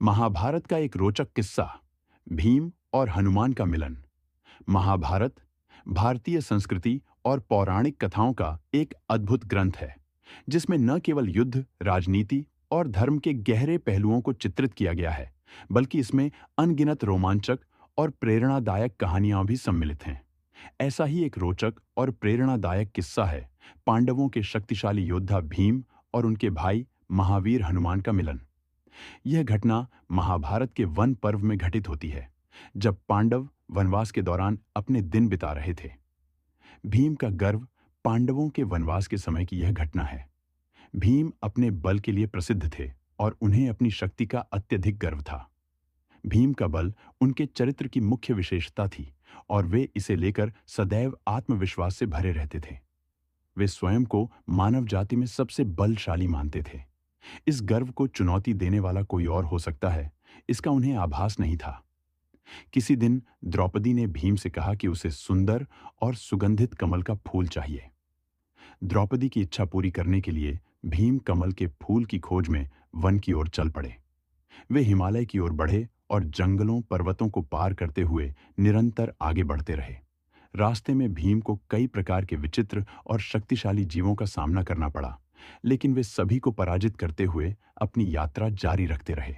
महाभारत का एक रोचक किस्सा। भीम और हनुमान का मिलन। महाभारत भारतीय संस्कृति और पौराणिक कथाओं का एक अद्भुत ग्रंथ है, जिसमें न केवल युद्ध, राजनीति और धर्म के गहरे पहलुओं को चित्रित किया गया है, बल्कि इसमें अनगिनत रोमांचक और प्रेरणादायक कहानियां भी सम्मिलित हैं। ऐसा ही एक रोचक और प्रेरणादायक किस्सा है पांडवों के शक्तिशाली योद्धा भीम और उनके भाई महावीर हनुमान का मिलन। यह घटना महाभारत के वन पर्व में घटित होती है, जब पांडव वनवास के दौरान अपने दिन बिता रहे थे। भीम का गर्व पांडवों के वनवास के समय की यह घटना है। भीम अपने बल के लिए प्रसिद्ध थे और उन्हें अपनी शक्ति का अत्यधिक गर्व था। भीम का बल उनके चरित्र की मुख्य विशेषता थी और वे इसे लेकर सदैव आत्मविश्वास से भरे रहते थे। वे स्वयं को मानव जाति में सबसे बलशाली मानते थे। इस गर्व को चुनौती देने वाला कोई और हो सकता है, इसका उन्हें आभास नहीं था। किसी दिन द्रौपदी ने भीम से कहा कि उसे सुंदर और सुगंधित कमल का फूल चाहिए। द्रौपदी की इच्छा पूरी करने के लिए भीम कमल के फूल की खोज में वन की ओर चल पड़े। वे हिमालय की ओर बढ़े और जंगलों पर्वतों को पार करते हुए निरंतर आगे बढ़ते रहे। रास्ते में भीम को कई प्रकार के विचित्र और शक्तिशाली जीवों का सामना करना पड़ा, लेकिन वे सभी को पराजित करते हुए अपनी यात्रा जारी रखते रहे।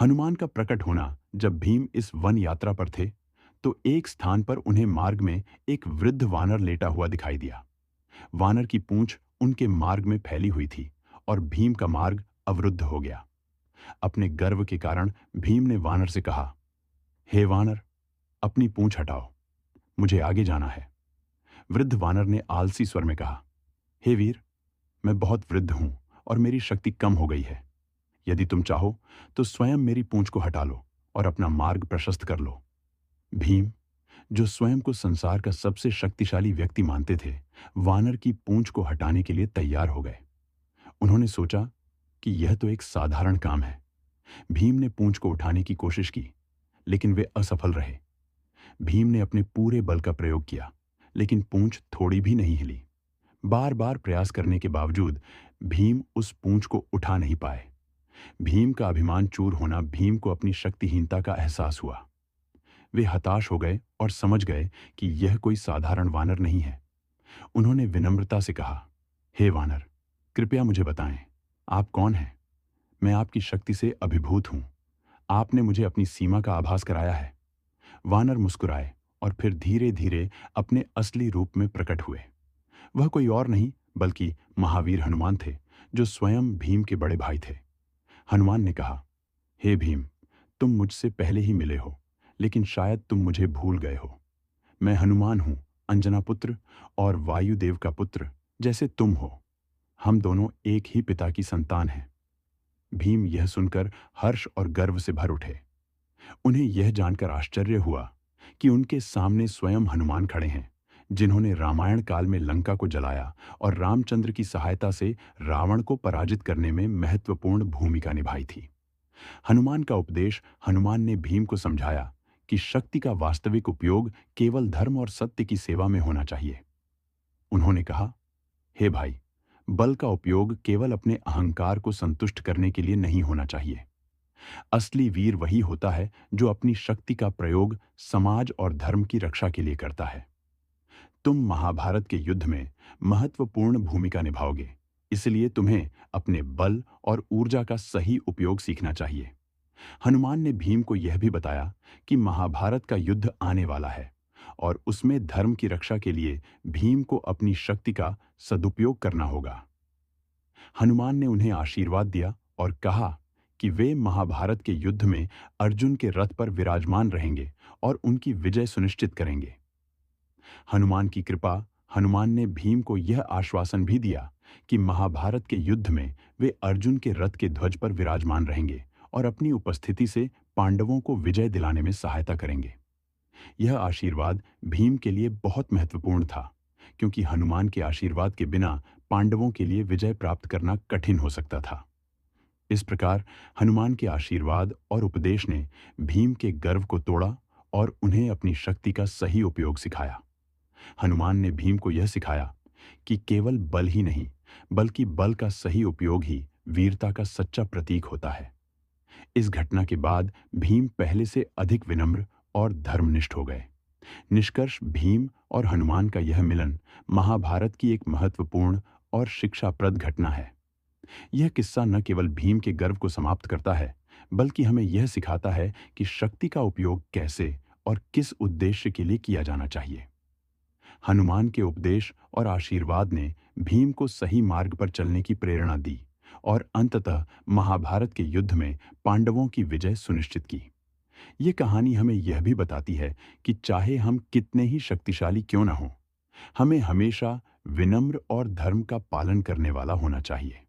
हनुमान का प्रकट होना जब भीम इस वन यात्रा पर थे, तो एक स्थान पर उन्हें मार्ग में एक वृद्ध वानर लेटा हुआ दिखाई दिया। वानर की पूंछ उनके मार्ग में फैली हुई थी और भीम का मार्ग अवरुद्ध हो गया। अपने गर्व के कारण भीम ने वानर से कहा, हे वानर, अपनी पूंछ हटाओ, मुझे आगे जाना है। वृद्ध वानर ने आलसी स्वर में कहा, हे वीर, मैं बहुत वृद्ध हूं और मेरी शक्ति कम हो गई है। यदि तुम चाहो तो स्वयं मेरी पूंछ को हटा लो और अपना मार्ग प्रशस्त कर लो। भीम, जो स्वयं को संसार का सबसे शक्तिशाली व्यक्ति मानते थे, वानर की पूंछ को हटाने के लिए तैयार हो गए। उन्होंने सोचा कि यह तो एक साधारण काम है। भीम ने पूंछ को उठाने की कोशिश की, लेकिन वे असफल रहे। भीम ने अपने पूरे बल का प्रयोग किया, लेकिन पूंछ थोड़ी भी नहीं हिली। बार बार प्रयास करने के बावजूद भीम उस पूंछ को उठा नहीं पाए। भीम का अभिमान चूर होना भीम को अपनी शक्तिहीनता का एहसास हुआ। वे हताश हो गए और समझ गए कि यह कोई साधारण वानर नहीं है। उन्होंने विनम्रता से कहा, हे वानर, कृपया मुझे बताएं, आप कौन हैं? मैं आपकी शक्ति से अभिभूत हूं। आपने मुझे अपनी सीमा का आभास कराया है। वानर मुस्कुराए और फिर धीरे धीरे अपने असली रूप में प्रकट हुए। वह कोई और नहीं बल्कि महावीर हनुमान थे, जो स्वयं भीम के बड़े भाई थे। हनुमान ने कहा, हे भीम, तुम मुझसे पहले ही मिले हो, लेकिन शायद तुम मुझे भूल गए हो। मैं हनुमान हूं, अंजना पुत्र और वायुदेव का पुत्र, जैसे तुम हो। हम दोनों एक ही पिता की संतान हैं। भीम यह सुनकर हर्ष और गर्व से भर उठे। उन्हें यह जानकर आश्चर्य हुआ कि उनके सामने स्वयं हनुमान खड़े हैं, जिन्होंने रामायण काल में लंका को जलाया और रामचंद्र की सहायता से रावण को पराजित करने में महत्वपूर्ण भूमिका निभाई थी। हनुमान का उपदेश हनुमान ने भीम को समझाया कि शक्ति का वास्तविक उपयोग केवल धर्म और सत्य की सेवा में होना चाहिए। उन्होंने कहा, हे भाई, बल का उपयोग केवल अपने अहंकार को संतुष्ट करने के लिए नहीं होना चाहिए। असली वीर वही होता है जो अपनी शक्ति का प्रयोग समाज और धर्म की रक्षा के लिए करता है। तुम महाभारत के युद्ध में महत्वपूर्ण भूमिका निभाओगे, इसलिए तुम्हें अपने बल और ऊर्जा का सही उपयोग सीखना चाहिए। हनुमान ने भीम को यह भी बताया कि महाभारत का युद्ध आने वाला है और उसमें धर्म की रक्षा के लिए भीम को अपनी शक्ति का सदुपयोग करना होगा। हनुमान ने उन्हें आशीर्वाद दिया और कहा कि वे महाभारत के युद्ध में अर्जुन के रथ पर विराजमान रहेंगे और उनकी विजय सुनिश्चित करेंगे। हनुमान की कृपा हनुमान ने भीम को यह आश्वासन भी दिया कि महाभारत के युद्ध में वे अर्जुन के रथ के ध्वज पर विराजमान रहेंगे और अपनी उपस्थिति से पांडवों को विजय दिलाने में सहायता करेंगे। यह आशीर्वाद भीम के लिए बहुत महत्वपूर्ण था, क्योंकि हनुमान के आशीर्वाद के बिना पांडवों के लिए विजय प्राप्त करना कठिन हो सकता था। इस प्रकार हनुमान के आशीर्वाद और उपदेश ने भीम के गर्व को तोड़ा और उन्हें अपनी शक्ति का सही उपयोग सिखाया। हनुमान ने भीम को यह सिखाया कि केवल बल ही नहीं, बल्कि बल का सही उपयोग ही वीरता का सच्चा प्रतीक होता है। इस घटना के बाद भीम पहले से अधिक विनम्र और धर्मनिष्ठ हो गए। निष्कर्ष, भीम और हनुमान का यह मिलन महाभारत की एक महत्वपूर्ण और शिक्षाप्रद घटना है। यह किस्सा न केवल भीम के गर्व को समाप्त करता है, बल्कि हमें यह सिखाता है कि शक्ति का उपयोग कैसे और किस उद्देश्य के लिए किया जाना चाहिए। हनुमान के उपदेश और आशीर्वाद ने भीम को सही मार्ग पर चलने की प्रेरणा दी और अंततः महाभारत के युद्ध में पांडवों की विजय सुनिश्चित की। ये कहानी हमें यह भी बताती है कि चाहे हम कितने ही शक्तिशाली क्यों न हों, हमें हमेशा विनम्र और धर्म का पालन करने वाला होना चाहिए।